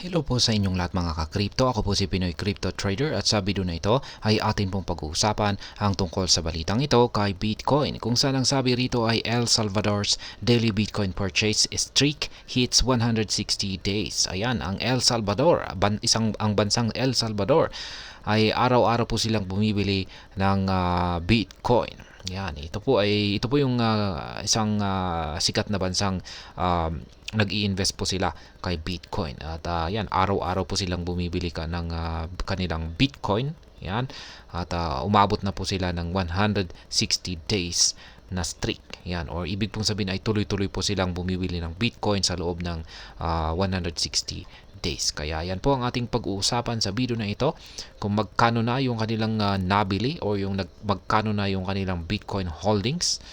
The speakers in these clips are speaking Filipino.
Hello po sa inyong lahat mga ka-crypto. Ako po si Pinoy Crypto Trader at sa video na ito ay atin pong pag-uusapan ang tungkol sa balitang ito kay Bitcoin, kung saan ang sabi rito ay El Salvador's daily Bitcoin purchase streak hits 160 days. Ayan, ang El Salvador, ang bansang El Salvador ay araw-araw po silang bumibili ng Bitcoin. Yan, ito po yung isang sikat na bansang nag-i-invest po sila kay Bitcoin. At yan, araw-araw po silang bumibili ng kanilang Bitcoin. Yan. At umabot na po sila ng 160 days na streak. Yan, or ibig pong sabihin ay tuloy-tuloy po silang bumibili ng Bitcoin sa loob ng 160 days. Kaya yan po ang ating pag-uusapan sa video na ito, kung magkano na yung kanilang nabili or yung magkano na yung kanilang Bitcoin holdings.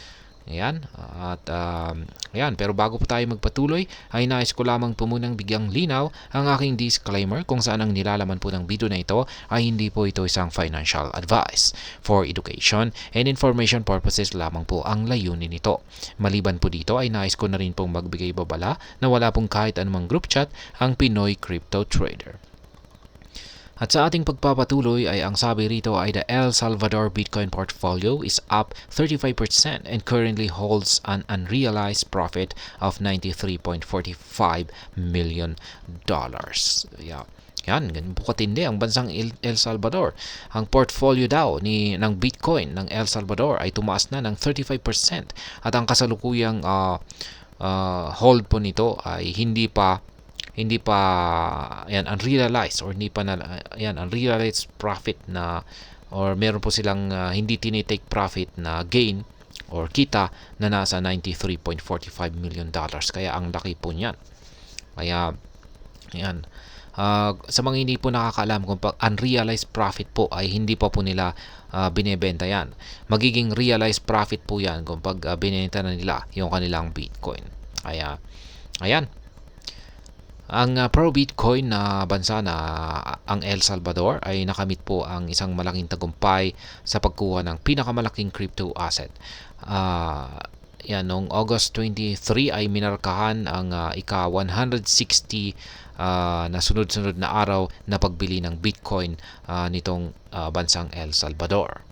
Ayan. At ayan, pero bago po tayo magpatuloy ay nais ko lamang po munang bigyang linaw ang aking disclaimer kung saan ang nilalaman po ng video na ito ay hindi po ito isang financial advice. For education and information purposes lamang po ang layunin nito. Maliban po dito ay nais ko na rin pong magbigay babala na wala pong kahit anumang group chat ang Pinoy Crypto Trader. At sa ating pagpapatuloy ay ang sabi rito ay the El Salvador Bitcoin portfolio is up 35% and currently holds an unrealized profit of $93.45 million. Yeah. Yan, ganun po katindi ang bansang El Salvador. Ang portfolio daw ng Bitcoin ng El Salvador ay tumaas na ng 35% at ang kasalukuyang hold po nito ay hindi pa yan unrealized or hindi pa na yan unrealized profit na, or meron po silang hindi tinitake profit na gain or kita na nasa $93.45 million. Kaya ang laki po niyan. Kaya yan, sa mga hindi po nakakaalam, kung unrealized profit po ay hindi pa po nila binebenta yan. Magiging realized profit po yan kung binenta na nila yung kanilang Bitcoin. Kaya ayan, ang pro-Bitcoin na bansa na ang El Salvador ay nakamit po ang isang malaking tagumpay sa pagkuha ng pinakamalaking crypto asset. Yan, noong August 23 ay minarkahan ang ika-160 na sunod-sunod na araw na pagbili ng Bitcoin nitong bansang El Salvador.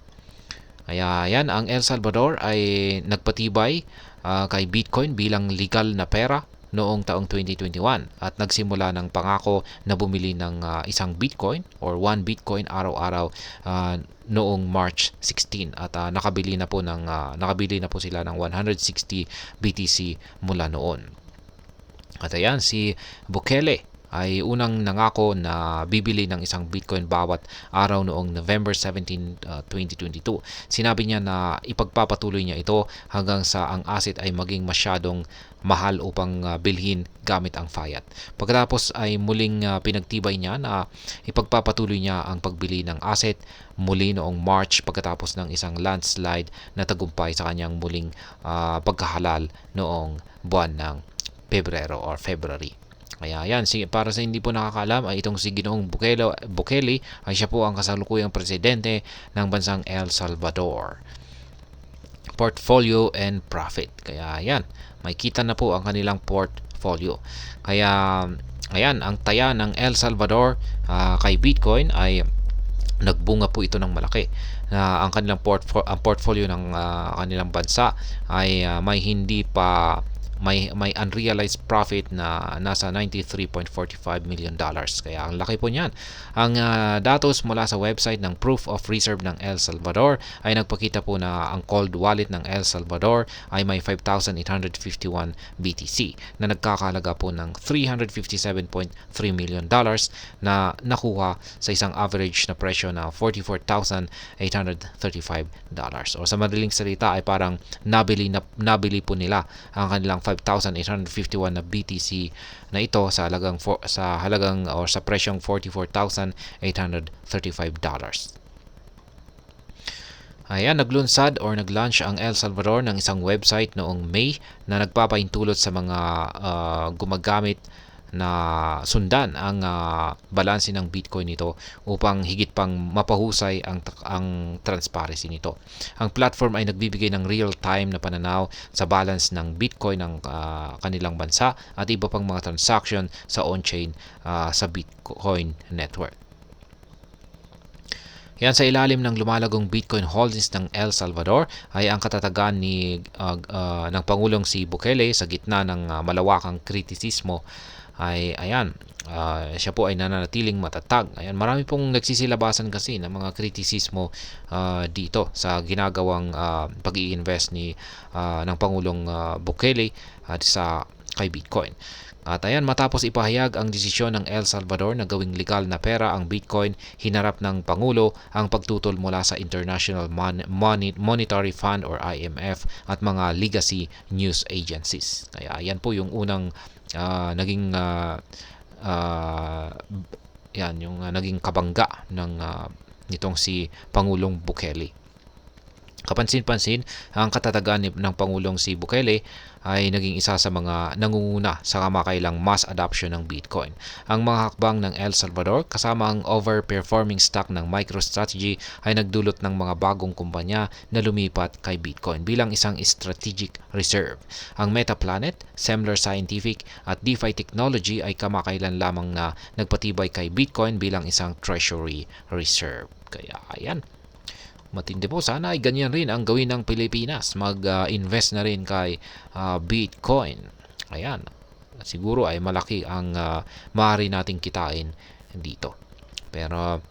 Kaya yan, ang El Salvador ay nagpatibay kay Bitcoin bilang legal na pera noong taong 2021 at nagsimula ng pangako na bumili ng isang Bitcoin or 1 Bitcoin araw-araw noong March 16 at nakabili na po sila ng 160 BTC mula noon. At ayan, si Bukele ay unang nangako na bibili ng isang Bitcoin bawat araw noong November 17, 2022. Sinabi niya na ipagpapatuloy niya ito hanggang sa ang asset ay maging masyadong mahal upang bilhin gamit ang fiat. Pagkatapos ay muling pinagtibay niya na ipagpapatuloy niya ang pagbili ng asset muli noong March pagkatapos ng isang landslide na tagumpay sa kanyang muling pagkahalal noong buwan ng Pebrero or February. Kaya yan, para sa hindi po nakakaalam ay itong si Ginoong Bukele ay siya po ang kasalukuyang presidente ng bansang El Salvador. Portfolio and profit. Kaya yan, may kita na po ang kanilang portfolio. Kaya ayan, ang taya ng El Salvador kay Bitcoin ay nagbunga po ito ng malaki. Ang kanilang portfolio ng kanilang bansa ay may unrealized profit na nasa $93.45 million. Kaya ang laki po niyan. Ang datos mula sa website ng Proof of Reserve ng El Salvador ay nagpakita po na ang cold wallet ng El Salvador ay may 5,851 BTC na nagkakahalaga po ng $357.3 million na nakuha sa isang average na presyo na $44,835. O sa madaling salita ay parang nabili po nila ang kanilang 5,851 na BTC na ito sa halagang or sa presyong $44,835. Ayan, naglunsad or naglaunch ang El Salvador ng isang website noong May na nagpapaintulot sa mga gumagamit na sundan ang balanse ng Bitcoin nito upang higit pang mapahusay ang transparency nito. Ang platform ay nagbibigay ng real-time na pananaw sa balance ng Bitcoin ng kanilang bansa at iba pang mga transaction sa on-chain sa Bitcoin network. Yan, sa ilalim ng lumalagong Bitcoin holdings ng El Salvador ay ang katatagan ng Pangulong si Bukele sa gitna ng malawakang kritisismo ay siya po ay nananatiling matatag. Ayan, marami pong nagsisilabasan kasi ng mga kritisismo dito sa ginagawang pag-i-invest ng Pangulong Bukele kay Bitcoin. At ayan, matapos ipahayag ang desisyon ng El Salvador na gawing legal na pera ang Bitcoin, hinarap ng Pangulo ang pagtutol mula sa International Monetary Fund or IMF at mga legacy news agencies. Kaya ayan po yung unang naging kabangga nitong si Pangulong Bukele. Kapansin-pansin, ang katatagan ng Pangulong si Bukele ay naging isa sa mga nangunguna sa kamakailang mass adoption ng Bitcoin. Ang mga hakbang ng El Salvador kasama ang overperforming stock ng MicroStrategy ay nagdulot ng mga bagong kumpanya na lumipat kay Bitcoin bilang isang strategic reserve. Ang Metaplanet, Semler Scientific at DeFi Technology ay kamakailan lamang na nagpatibay kay Bitcoin bilang isang treasury reserve. Kaya ayan, matindi po. Sana ay ganyan rin ang gawin ng Pilipinas. Mag-invest na rin kay Bitcoin. Ayan. Siguro ay malaki ang maaari nating kitain dito. Pero,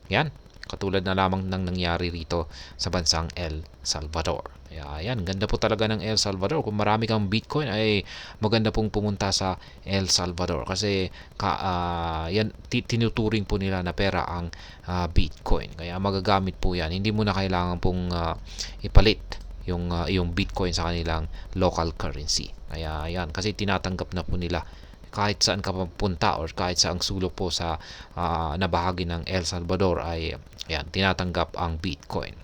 yan. Katulad na lamang ng nangyari rito sa bansang El Salvador. Ayan, ganda po talaga ng El Salvador. Kung marami kang Bitcoin ay maganda pong pumunta sa El Salvador kasi tinuturing po nila na pera ang Bitcoin. Kaya magagamit po yan. Hindi mo na kailangan pong ipalit yung Bitcoin sa kanilang local currency. Kaya ayan, kasi tinatanggap na po nila kahit saan ka punta or kahit saang sulok po sa na bahagi ng El Salvador ay ayan, tinatanggap ang Bitcoin.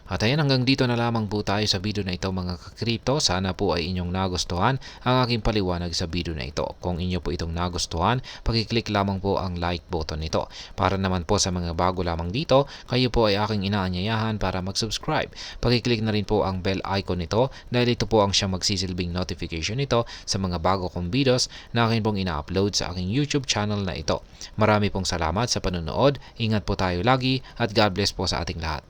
At ayan, hanggang dito na lamang po tayo sa video na ito mga kakripto. Sana po ay inyong nagustuhan ang aking paliwanag sa video na ito. Kung inyo po itong nagustuhan, pakiclick lamang po ang like button nito. Para naman po sa mga bago lamang dito, kayo po ay aking inaanyayahan para mag-subscribe. Pakiclick na rin po ang bell icon nito dahil ito po ang siyang magsisilbing notification nito sa mga bago kong videos na akin pong ina-upload sa aking YouTube channel na ito. Marami pong salamat sa panonood. Ingat po tayo lagi at God bless po sa ating lahat.